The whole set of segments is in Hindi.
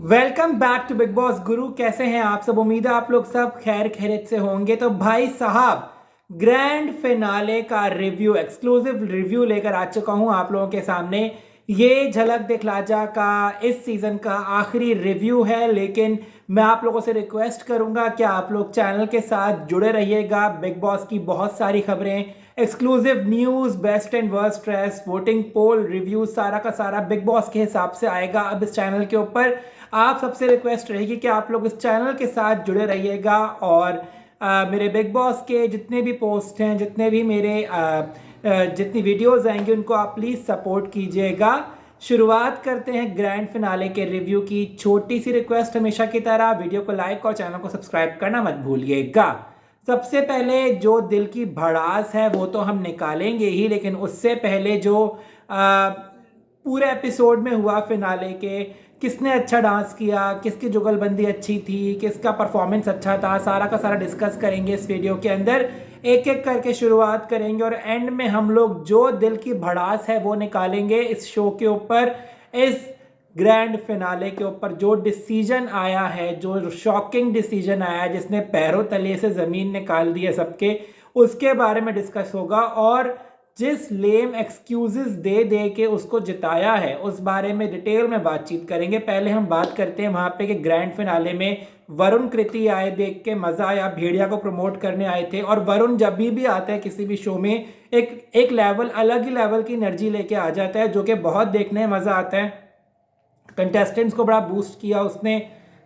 Welcome back to Bigg Boss Guru. कैसे हैं आप सब? उम्मीद है आप लोग सब खैर खैरियत से होंगे। तो भाई साहब, ग्रैंड फिनाले का रिव्यू, एक्सक्लूसिव रिव्यू लेकर आ चुका हूं आप लोगों के सामने। ये झलक दिखलाजा का इस सीज़न का आखिरी रिव्यू है, लेकिन मैं आप लोगों से रिक्वेस्ट करूंगा कि आप लोग चैनल के साथ जुड़े रहिएगा। बिग बॉस की बहुत सारी खबरें, exclusive news, best and worst dress, voting poll review, सारा का सारा बिग बॉस के हिसाब से आएगा अब इस चैनल के ऊपर। आप सबसे रिक्वेस्ट रहेगी कि आप लोग इस चैनल के साथ जुड़े रहिएगा और मेरे बिग बॉस के जितने भी पोस्ट हैं, जितने भी मेरे जितनी वीडियोस आएंगे, उनको आप प्लीज़ सपोर्ट कीजिएगा। शुरुआत करते हैं ग्रैंड फिनाले के रिव्यू की। छोटी सी रिक्वेस्ट हमेशा की तरह, वीडियो को लाइक और चैनल को सब्सक्राइब करना मत भूलिएगा। सबसे पहले जो दिल की भड़ास है वो तो हम निकालेंगे ही, लेकिन उससे पहले जो पूरे एपिसोड में हुआ फिनाले के, किसने अच्छा डांस किया, किसकी जुगलबंदी अच्छी थी, किसका परफॉर्मेंस अच्छा था, सारा का सारा डिस्कस करेंगे इस वीडियो के अंदर। एक एक करके शुरुआत करेंगे और एंड में हम लोग जो दिल की भड़ास है वो निकालेंगे इस शो के ऊपर। इस ग्रैंड फिनाले के ऊपर जो डिसीजन आया है, जो शॉकिंग डिसीजन आया है, जिसने पैरों तले से ज़मीन निकाल दी है सबके, उसके बारे में डिस्कस होगा। और जिस लेम एक्सक्यूजेस दे दे के उसको जिताया है, उस बारे में डिटेल में बातचीत करेंगे। पहले हम बात करते हैं वहाँ पे कि ग्रैंड फिनाले में वरुण कृति आए, देख के मज़ा आया। भेड़िया को प्रमोट करने आए थे और वरुण जब भी आता है किसी भी शो में एक लेवल, अलग ही लेवल की एनर्जी लेके आ जाता है, जो कि बहुत देखने में मज़ा आता है। कंटेस्टेंट्स को बड़ा बूस्ट किया उसने।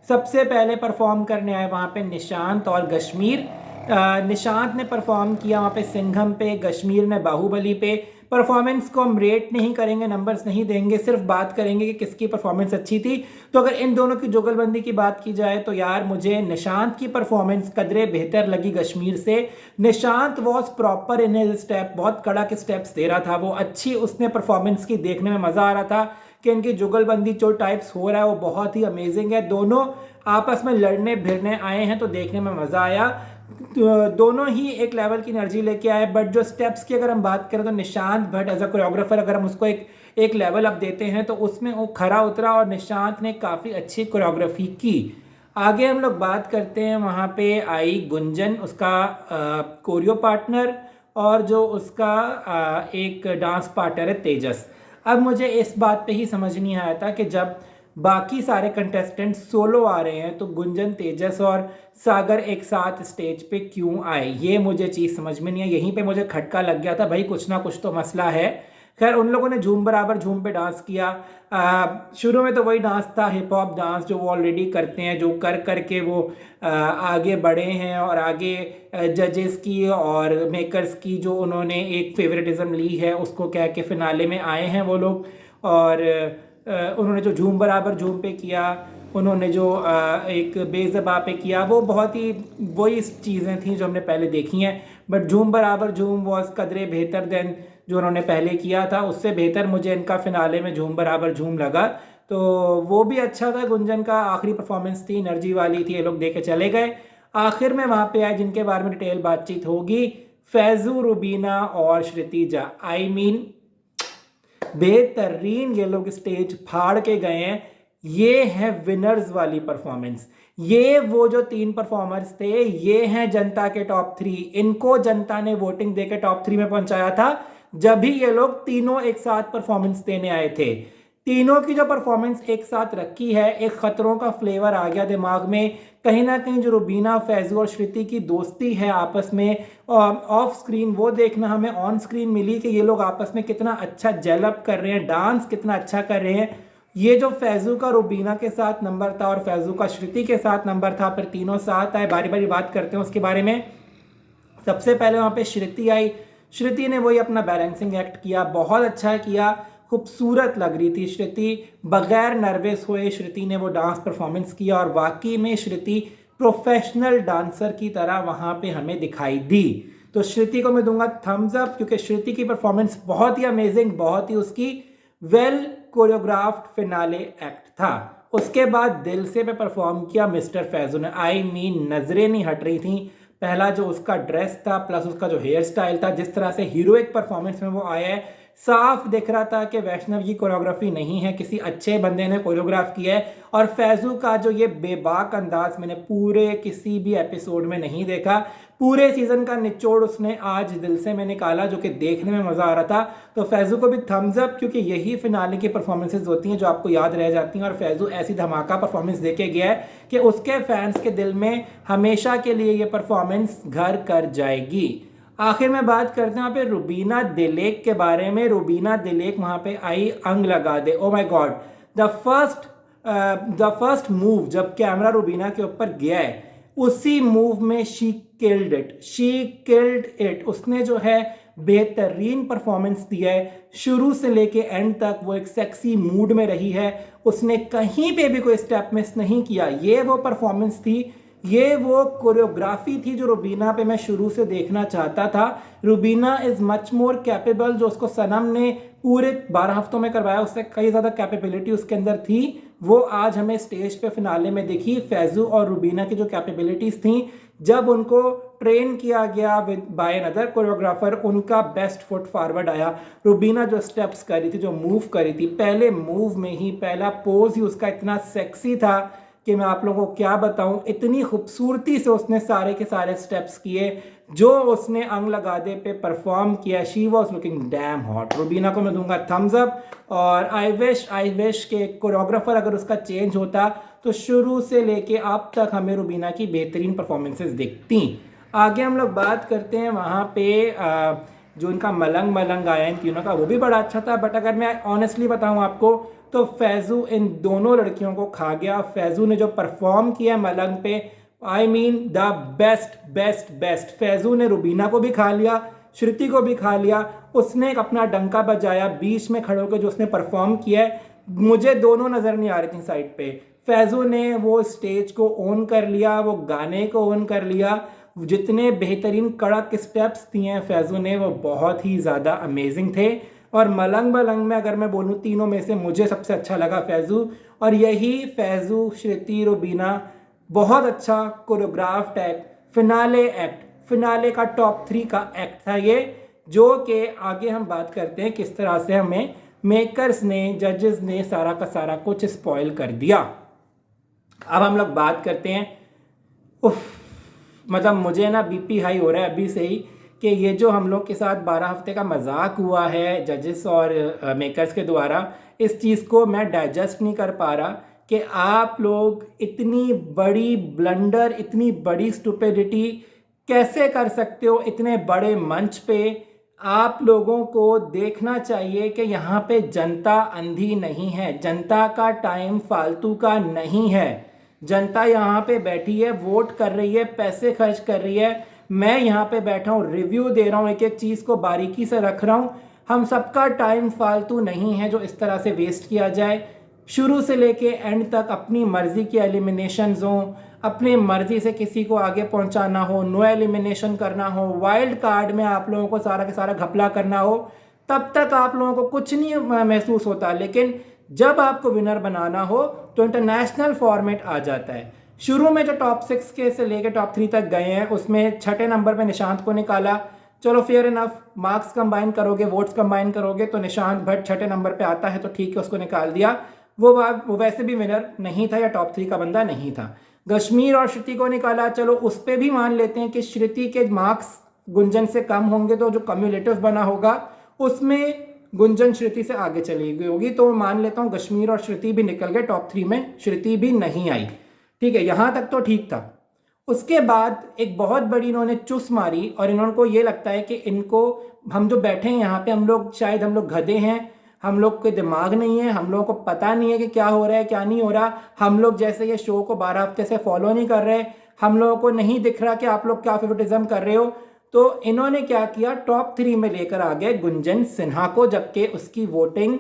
सबसे पहले परफॉर्म करने आए वहाँ पे निशांत और कश्मीर। निशांत ने परफॉर्म किया वहाँ पे सिंघम पे, कश्मीर ने बाहुबली पे। परफॉर्मेंस को हम रेट नहीं करेंगे, नंबर्स नहीं देंगे, सिर्फ बात करेंगे कि किसकी परफॉर्मेंस अच्छी थी। तो अगर इन दोनों की जुगलबंदी की बात की जाए तो यार मुझे निशांत की परफॉर्मेंस कदरे बेहतर लगी कश्मीर से। Nishant was proper in his step, बहुत कड़क स्टेप्स दे रहा था वो, अच्छी उसने परफॉर्मेंस की, देखने में मज़ा आ रहा था कि इनकी जुगलबंदी जो टाइप्स हो रहा है वो बहुत ही अमेजिंग है। दोनों आपस में लड़ने भिड़ने आए हैं तो देखने में मज़ा आया। दोनों ही एक लेवल की एनर्जी लेके आए। बट जो स्टेप्स की अगर हम बात करें तो Nishant Bhatt as a choreographer, अगर हम उसको एक लेवल अप देते हैं तो उसमें वो खरा उतरा और निशांत ने काफ़ी अच्छी कोरियोग्राफी की। आगे हम लोग बात करते हैं, वहाँ पे आई गुंजन, उसका कोरियो पार्टनर, और जो उसका एक डांस पार्टनर है तेजस। अब मुझे इस बात पे ही समझ नहीं आया था कि जब बाकी सारे कंटेस्टेंट सोलो आ रहे हैं तो गुंजन, तेजस और सागर एक साथ स्टेज पे क्यों आए, ये मुझे चीज़ समझ में नहीं आई। यहीं पे मुझे खटका लग गया था, भाई कुछ ना कुछ तो मसला है। खैर उन लोगों ने झूम बराबर झूम पे डांस किया। शुरू में तो वही डांस था, हिप हॉप डांस, जो वो ऑलरेडी करते हैं, जो कर करके वो आगे बढ़े हैं और आगे जजेस की और मेकर्स की जो उन्होंने एक फेवरेटिज्म ली है उसको कह के फिनाले में आए हैं वो लोग। और उन्होंने जो झूम बराबर झूम पे किया, उन्होंने जो एक बेज़बा पे किया, वो बहुत ही वही चीज़ें थी जो हमने पहले देखी हैं। बट झूम बराबर झूम वॉज कदरे बेहतर देन जो उन्होंने पहले किया था, उससे बेहतर मुझे इनका फिनाले में झूम बराबर झूम लगा। तो वो भी अच्छा था। गुंजन का आखिरी परफॉर्मेंस थी, एनर्जी वाली थी, ये लोग देख के चले गए। आखिर में वहाँ पे आए जिनके बारे में डिटेल बातचीत होगी, फैजू, रुबीना और श्रुतिजा। आई मीन बेहतरीन ये लोग स्टेज फाड़ के गए हैं। ये है विनर्स वाली परफॉर्मेंस। ये वो जो 3 परफॉर्मर्स थे, ये हैं जनता के टॉप 3। इनको जनता ने वोटिंग देकर टॉप 3 में पहुंचाया था, जब भी ये लोग तीनों एक साथ परफॉर्मेंस देने आए थे। तीनों की जो परफॉर्मेंस एक साथ रखी है, एक खतरों का फ्लेवर आ गया दिमाग में। कहीं ना कहीं जो रुबीना, फैजू और श्रुति की दोस्ती है आपस में ऑफ स्क्रीन, वो देखना हमें ऑन स्क्रीन मिली कि ये लोग आपस में कितना अच्छा जेलअप कर रहे हैं, डांस कितना अच्छा कर रहे हैं। ये जो फैजू का रुबीना के साथ नंबर था और फैजू का श्रुति के साथ नंबर था, फिर तीनों साथ आए। बारी बारी बात करते हैं उसके बारे में। सबसे पहले वहाँ पे श्रुति आई। श्रुति ने वही अपना बैलेंसिंग एक्ट किया, बहुत अच्छा किया, खूबसूरत लग रही थी श्रुति। बगैर नर्वस हुए श्रुति ने वो डांस परफॉर्मेंस किया और वाकई में श्रुति प्रोफेशनल डांसर की तरह वहाँ पे हमें दिखाई दी। तो श्रुति को मैं दूंगा थम्स अप, क्योंकि श्रुति की परफॉर्मेंस बहुत ही अमेजिंग, बहुत ही उसकी वेल कोरियोग्राफ्ड फिनाले एक्ट था। उसके बाद दिल से पे परफॉर्म किया मिस्टर फैजू ने। आई मीन नजरें नहीं हट रही थी। पहला जो उसका ड्रेस था प्लस उसका जो हेयर स्टाइल था, जिस तरह से हीरोइक परफॉर्मेंस में वो आया है, साफ दिख रहा था कि वैष्णव की कोरियोग्राफी नहीं है, किसी अच्छे बंदे ने कोरियोग्राफ किया है। और फैज़ू का जो ये बेबाक अंदाज मैंने पूरे किसी भी एपिसोड में नहीं देखा। पूरे सीज़न का निचोड़ उसने आज दिल से में निकाला, जो कि देखने में मज़ा आ रहा था। तो फैज़ू को भी थम्स अप, क्योंकि यही फिनाले की परफॉर्मेंसेज होती हैं जो आपको याद रह जाती हैं। और फैज़ू ऐसी धमाका परफॉर्मेंस दे के गया है कि उसके फैंस के दिल में हमेशा के लिए ये परफॉर्मेंस घर कर जाएगी। आखिर में बात करते हैं यहाँ पे रुबीना दिलेक के बारे में। रुबीना दिलेक वहाँ पे आई अंग लगा दे। Oh my God, the first move जब कैमरा रुबीना के ऊपर गया है, उसी मूव में शी किल्ड इट। उसने जो है बेहतरीन परफॉर्मेंस दिया है। शुरू से लेके एंड तक वो एक सेक्सी मूड में रही है। उसने कहीं पे भी कोई स्टेप मिस नहीं किया। ये वो परफॉर्मेंस थी, ये वो कोरियोग्राफी थी जो रुबीना पे मैं शुरू से देखना चाहता था। Rubina is much more capable. जो उसको सनम ने पूरे 12 हफ्तों में करवाया, उससे कई ज़्यादा कैपेबिलिटी उसके अंदर थी। वो आज हमें स्टेज पे फिनाले में दिखी। फैज़ू और रुबीना की जो कैपेबिलिटीज़ थी, जब उनको ट्रेन किया गया बाय अनदर कोरियोग्राफर, उनका बेस्ट फुट फॉरवर्ड आया। रुबीना जो स्टेप्स करी थी, जो मूव करी थी, पहले मूव में ही पहला पोज ही उसका इतना सेक्सी था कि मैं आप लोगों को क्या बताऊं। इतनी खूबसूरती से उसने सारे के सारे स्टेप्स किए जो उसने अंग लगा दे पे परफॉर्म किया। She was looking damn hot. Rubina को मैं दूंगा थम्स अप। और आई विश के कोरियोग्राफर अगर उसका चेंज होता तो शुरू से लेके अब तक हमें रुबीना की बेहतरीन परफॉर्मेंसेस दिखती। आगे हम लोग बात करते हैं वहाँ पे जो इनका मलंग मलंग आया इन तीनों का, वो भी बड़ा अच्छा था। बट अगर मैं ऑनेस्टली बताऊँ आपको तो फैज़ू इन दोनों लड़कियों को खा गया। फैज़ू ने जो परफॉर्म किया मलंग पे, I mean the best. Faizu ने रुबीना को भी खा लिया, श्रुति को भी खा लिया। उसने एक अपना डंका बजाया बीच में खड़े होकर, जो उसने परफॉर्म किया है। मुझे दोनों नज़र नहीं आ रही थी साइड पे। फैज़ू ने वो स्टेज को ओन कर लिया, वो गाने को ओन कर लिया। जितने बेहतरीन कड़क स्टेप्स दिए हैं फैज़ू ने, वो बहुत ही ज़्यादा अमेजिंग थे। और मलंग मलंग में अगर मैं बोलूँ, तीनों में से मुझे सबसे अच्छा लगा फैज़ू। और यही फैज़ू, श्रुति, रुबीना बहुत अच्छा कोरियोग्राफ्ड एक्ट, फिनाले का टॉप 3 का एक्ट था ये। जो कि आगे हम बात करते हैं किस तरह से हमें मेकर्स ने, जजेस ने सारा का सारा कुछ स्पॉइल कर दिया। अब हम लोग बात करते हैं, मतलब मुझे ना बीपी हाई हो रहा है अभी से ही कि ये जो हम लोग के साथ 12 हफ्ते का मजाक हुआ है जजेस और मेकर्स के द्वारा, इस चीज़ को मैं डाइजेस्ट नहीं कर पा रहा कि आप लोग इतनी बड़ी ब्लंडर, इतनी बड़ी स्टुपिडिटी कैसे कर सकते हो इतने बड़े मंच पे। आप लोगों को देखना चाहिए कि यहाँ पे जनता अंधी नहीं है, जनता का टाइम फालतू का नहीं है। जनता यहाँ पे बैठी है, वोट कर रही है, पैसे खर्च कर रही है। मैं यहाँ पे बैठा हूँ, रिव्यू दे रहा हूँ, एक एक चीज़ को बारीकी से रख रहा हूँ। हम सबका टाइम फालतू नहीं है जो इस तरह से वेस्ट किया जाए। शुरू से लेके एंड तक अपनी मर्जी की एलिमिनेशंस हों, अपनी मर्जी से किसी को आगे पहुंचाना हो, नो एलिमिनेशन करना हो, वाइल्ड कार्ड में आप लोगों को सारा के सारा घपला करना हो, तब तक आप लोगों को कुछ नहीं महसूस होता। लेकिन जब आपको विनर बनाना हो तो इंटरनेशनल फॉर्मेट आ जाता है। शुरू में जो टॉप 6 के से लेकर टॉप 3 तक गए हैं, उसमें छठे नंबर पे निशांत को निकाला। चलो फेयर इनफ, मार्क्स कंबाइन करोगे, वोट्स कंबाइन करोगे तो निशांत भट्ट छठे नंबर पे आता है, तो ठीक है, उसको निकाल दिया। वो वैसे भी विनर नहीं था या टॉप 3 का बंदा नहीं था। कश्मीर और श्रुति को निकाला, चलो उस पर भी मान लेते हैं कि श्रुति के मार्क्स गुंजन से कम होंगे, तो जो कम्युलेटिव बना होगा उसमें गुंजन श्रुति से आगे चली गई होगी, तो मान लेता हूँ कश्मीर और श्रुति भी निकल गए टॉप 3 में, श्रुति भी नहीं आई। ठीक है, यहाँ तक तो ठीक था। उसके बाद एक बहुत बड़ी इन्होंने चुस मारी और इनको ये लगता है कि इनको, हम जो बैठे हैं यहाँ पे, हम लोग शायद हम लोग गधे हैं, हम लोग के दिमाग नहीं है, हम लोगों को पता नहीं है कि क्या हो रहा है क्या नहीं हो रहा। हम लोग जैसे ये शो को 12 हफ्ते से फॉलो नहीं कर रहे, हम लोगों को नहीं दिख रहा कि आप लोग क्या फेवरेटिज्म कर रहे हो। तो इन्होंने क्या किया, टॉप 3 में लेकर आ गए गुंजन सिन्हा को, जबकि उसकी वोटिंग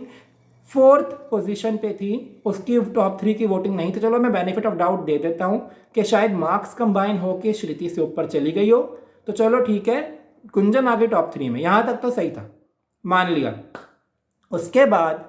4th पोजीशन पे थी, उसकी टॉप 3 की वोटिंग नहीं थी। चलो मैं बेनिफिट ऑफ डाउट दे देता हूँ कि शायद मार्क्स कंबाइन होके श्रुति से ऊपर चली गई हो, तो चलो ठीक है, गुंजन आ गई टॉप 3 में, यहाँ तक तो सही था, मान लिया। उसके बाद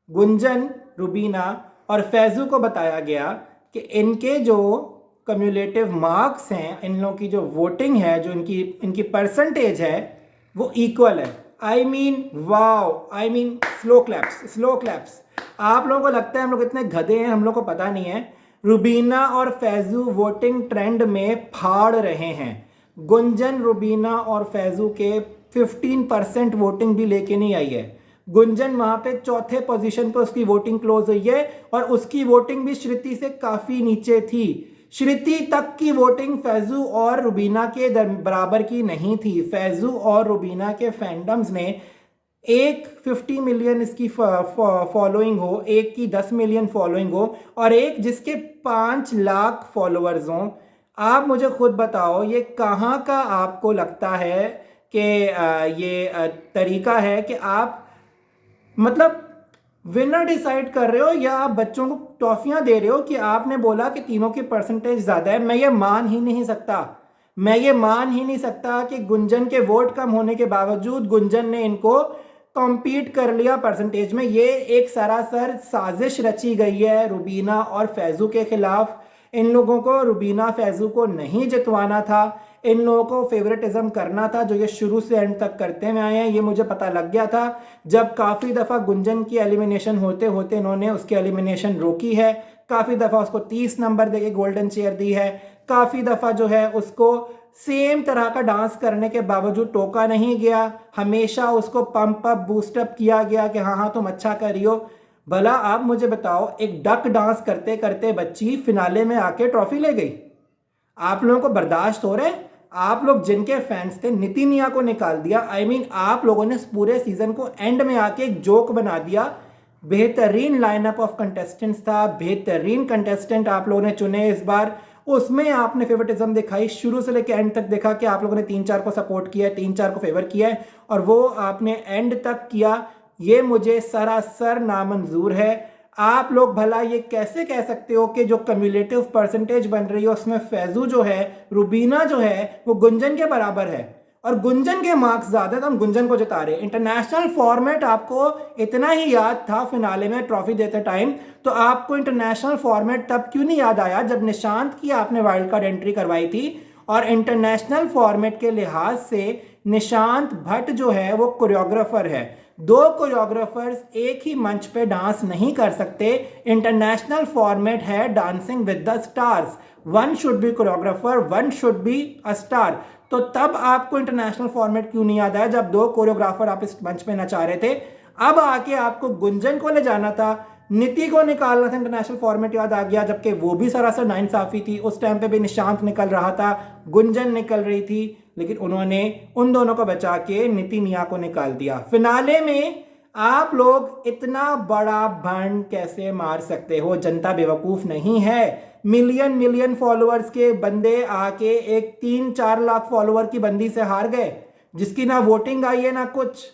गुंजन, रुबीना और फैज़ू को बताया गया कि इनके जो कम्युलेटिव मार्क्स हैं, इन लोगों की जो वोटिंग है, जो इनकी परसेंटेज है, वो इक्वल है। I mean wow, I mean slow claps, slow claps. आप लोगों को लगता है हम लोग इतने गधे हैं, हम लोग को पता नहीं है। रुबीना और फैजू वोटिंग ट्रेंड में फाड़ रहे हैं। गुंजन रुबीना और फैजू के 15% वोटिंग भी लेके नहीं आई है। गुंजन वहां पे चौथे पोजीशन पे उसकी वोटिंग क्लोज हुई है और उसकी वोटिंग भी श्रुति से काफी नीचे थी। श्रुति तक की वोटिंग फैजू और रुबीना के बराबर की नहीं थी। फैजू और रुबीना के फैंडम्स ने एक 50 मिलियन इसकी फॉलोइंग हो, एक की 10 मिलियन फॉलोइंग हो और एक जिसके 5 लाख फॉलोअर्स हों। आप मुझे खुद बताओ ये कहाँ का आपको लगता है कि ये तरीका है कि आप मतलब विनर डिसाइड कर रहे हो या आप बच्चों को टॉफियां दे रहे हो कि आपने बोला कि तीनों की परसेंटेज ज्यादा है। मैं ये मान ही नहीं सकता, मैं ये मान ही नहीं सकता कि गुंजन के वोट कम होने के बावजूद गुंजन ने इनको कॉम्पीट कर लिया परसेंटेज में। ये एक सरासर साजिश रची गई है रुबीना और फैजू के खिलाफ। इन लोगों को रुबीना फैजू को नहीं जितवाना था, इन लोगों को फेवरेटिज्म करना था, जो ये शुरू से एंड तक करते हुए आए हैं। ये मुझे पता लग गया था जब काफ़ी दफ़ा गुंजन की एलिमिनेशन होते होते इन्होंने उसकी एलिमिनेशन रोकी है। काफ़ी दफ़ा उसको 30 नंबर देके गोल्डन चेयर दी है। काफ़ी दफ़ा जो है उसको सेम तरह का डांस करने के बावजूद टोका नहीं गया। हमेशा उसको पंप अप बूस्ट अप किया गया कि हाँ हाँ तुम अच्छा कर रही हो। भला आप मुझे बताओ, एक डक डांस करते करते बच्ची फिनाले में आके ट्रॉफी ले गई। आप लोगों को बर्दाश्त हो रहा है? आप लोग जिनके फैंस थे, निति मिया को निकाल दिया। आई मीन आप लोगों ने पूरे सीजन को एंड में आके एक जोक बना दिया। बेहतरीन लाइनअप ऑफ कंटेस्टेंट्स था, बेहतरीन कंटेस्टेंट आप लोगों ने चुने इस बार। उसमें आपने फेवरेटिज्म दिखाई, शुरू से लेकर एंड तक देखा कि आप लोगों ने 3-4 को सपोर्ट किया है, 3-4 को फेवर किया है और वो आपने एंड तक किया। ये मुझे सरासर नामंजूर है। आप लोग भला ये कैसे कह सकते हो कि जो कम्युलेटिव परसेंटेज बन रही है उसमें फैजू जो है, रुबीना जो है, वो गुंजन के बराबर है और गुंजन के मार्क्स ज्यादा तो हम गुंजन को जिता रहे। इंटरनेशनल फॉर्मेट आपको इतना ही याद था फिनाले में ट्रॉफी देते टाइम, तो आपको इंटरनेशनल फॉर्मेट तब क्यों नहीं याद आया जब निशांत की आपने वाइल्ड कार्ड एंट्री करवाई थी। और इंटरनेशनल फॉर्मेट के लिहाज से निशांत भट्ट जो है वो कोरियोग्राफर है। दो कोरियोग्राफर्स एक ही मंच पे डांस नहीं कर सकते। इंटरनेशनल फॉर्मेट है dancing with the stars. One should be choreographer, one should be a star. तो तब आपको इंटरनेशनल फॉर्मेट क्यों नहीं याद आया जब दो कोरियोग्राफर आप इस मंच पे नचा रहे थे? अब आके आपको गुंजन को ले जाना था, नीति को निकालना था, इंटरनेशनल फॉर्मेट याद आ गया, जबकि वो भी सरासर नाइंसाफी थी। उस टाइम पे भी निशांत निकल रहा था, गुंजन निकल रही थी, लेकिन उन्होंने उन दोनों को बचा के नीति मिया को निकाल दिया। फिनाले में आप लोग इतना बड़ा भंड कैसे मार सकते हो? जनता बेवकूफ नहीं है। मिलियन मिलियन फॉलोअर्स के बंदे आके एक 3-4 लाख फॉलोअर की बंदी से हार गए, जिसकी ना वोटिंग आई है ना कुछ।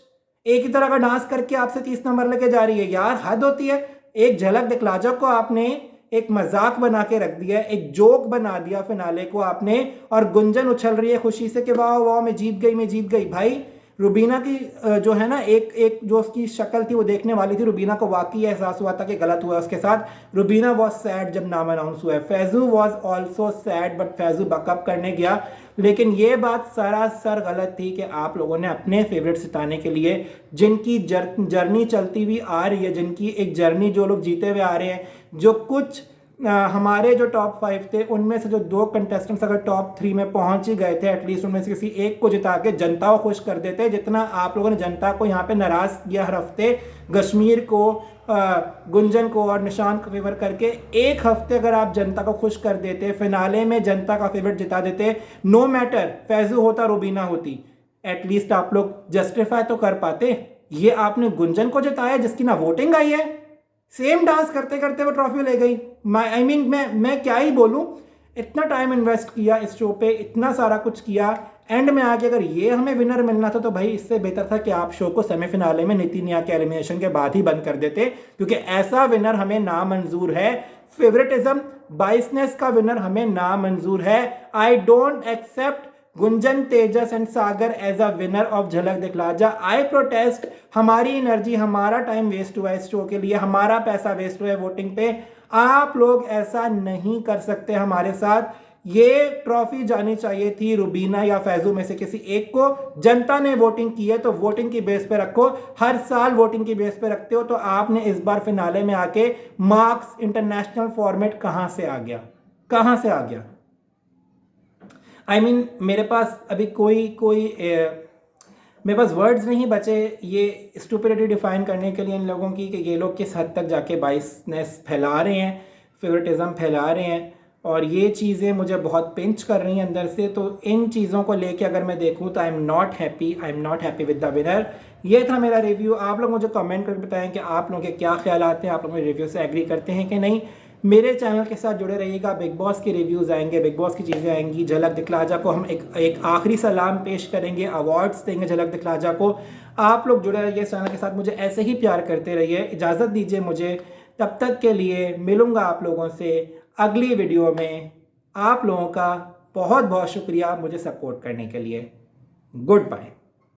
एक ही तरह का डांस करके आपसे 30 नंबर लेके जा रही है। यार हद होती है। एक झलक दिखला जाओ को आपने एक मजाक बना के रख दिया, एक जोक बना दिया फिनाले को आपने, और गुंजन उछल रही है खुशी से कि वाह वाह मैं जीत गई, मैं जीत गई। भाई रुबीना की जो है ना एक एक जो उसकी शक्ल थी वो देखने वाली थी। रुबीना को वाकई एहसास हुआ था कि गलत हुआ उसके साथ। रुबीना वॉज सैड जब नाम अनाउंस हुआ है। Faizu was also sad, but Faizu backup करने गया। लेकिन ये बात सरासर गलत थी कि आप लोगों ने अपने फेवरेट सिताने के लिए जिनकी जर्नी चलती हुई आ रही है, जिनकी एक जर्नी जो लोग जीते हुए आ रहे हैं, जो कुछ हमारे जो टॉप 5 थे उनमें से जो 2 कंटेस्टेंट्स अगर टॉप 3 में पहुंच ही गए थे, एटलीस्ट उनमें से किसी एक को जिता के जनता को खुश कर देते। जितना आप लोगों ने जनता को यहाँ पे नाराज किया हर हफ्ते, कश्मीर को, गुंजन को और निशांत को फेवर करके, एक हफ्ते अगर आप जनता को खुश कर देते, फिनाले में जनता का फेवरेट जिता देते, नो मैटर फैजू होता रुबीना होती, एटलीस्ट आप लोग जस्टिफाई तो कर पाते। ये आपने गुंजन को जिताया जिसकी ना वोटिंग आई है, सेम डांस करते करते वो ट्रॉफी ले गई। आई मीन मैं क्या ही बोलूं। इतना टाइम इन्वेस्ट किया इस शो पे, इतना सारा कुछ किया, एंड में आके अगर ये हमें विनर मिलना था तो भाई इससे बेहतर था कि आप शो को सेमीफिनाले में नीति मिया के एलिमिनेशन के बाद ही बंद कर देते, क्योंकि ऐसा विनर हमें नामंजूर है। फेवरेटिज्म, बाइसनेस का विनर हमें नामंजूर है। I don't accept Gunjan, Tejas and Sagar as a winner of Jhalak Dikhhla Jaa. I protest. हमारी एनर्जी, हमारा टाइम वेस्ट हुआ इस शो के लिए, हमारा पैसा वेस्ट हुआ है वोटिंग पे। आप लोग ऐसा नहीं कर सकते हमारे साथ। ये ट्रॉफी जानी चाहिए थी रुबीना या फैजू में से किसी एक को। जनता ने वोटिंग की है तो वोटिंग की बेस पे रखो। हर साल वोटिंग की बेस पे रखते हो, तो आपने इस बार फिनाले में आके मार्क्स इंटरनेशनल फॉर्मेट कहां से आ गया, कहां से आ गया? आई मीन मेरे पास अभी मेरे पास वर्ड्स नहीं बचे ये स्टुपिडिटी डिफाइन करने के लिए इन लोगों की, कि ये लोग किस हद तक जाके बाइसनेस फैला रहे हैं, फेवरेटिज्म फैला रहे हैं, और ये चीज़ें मुझे बहुत पिंच कर रही हैं अंदर से। तो इन चीज़ों को लेके अगर मैं देखूँ तो I am not happy with the winner. ये था मेरा रिव्यू। आप लोग मुझे कमेंट करके बताएं कि आप लोगों के क्या ख्याल आते हैं, आप लोग मेरे रिव्यू से एग्री करते हैं कि नहीं। मेरे चैनल के साथ जुड़े रहिएगा, बिग बॉस के रिव्यूज़ आएंगे, बिग बॉस की चीज़ें आएंगी। झलक दिखलाजा को हम एक आखिरी सलाम पेश करेंगे, अवार्ड्स देंगे झलक दिखलाजा को। आप लोग जुड़े रहिए इस चैनल के साथ, मुझे ऐसे ही प्यार करते रहिए। इजाज़त दीजिए मुझे, तब तक के लिए मिलूँगा आप लोगों से अगली वीडियो में। आप लोगों का बहुत बहुत शुक्रिया मुझे सपोर्ट करने के लिए। Good bye.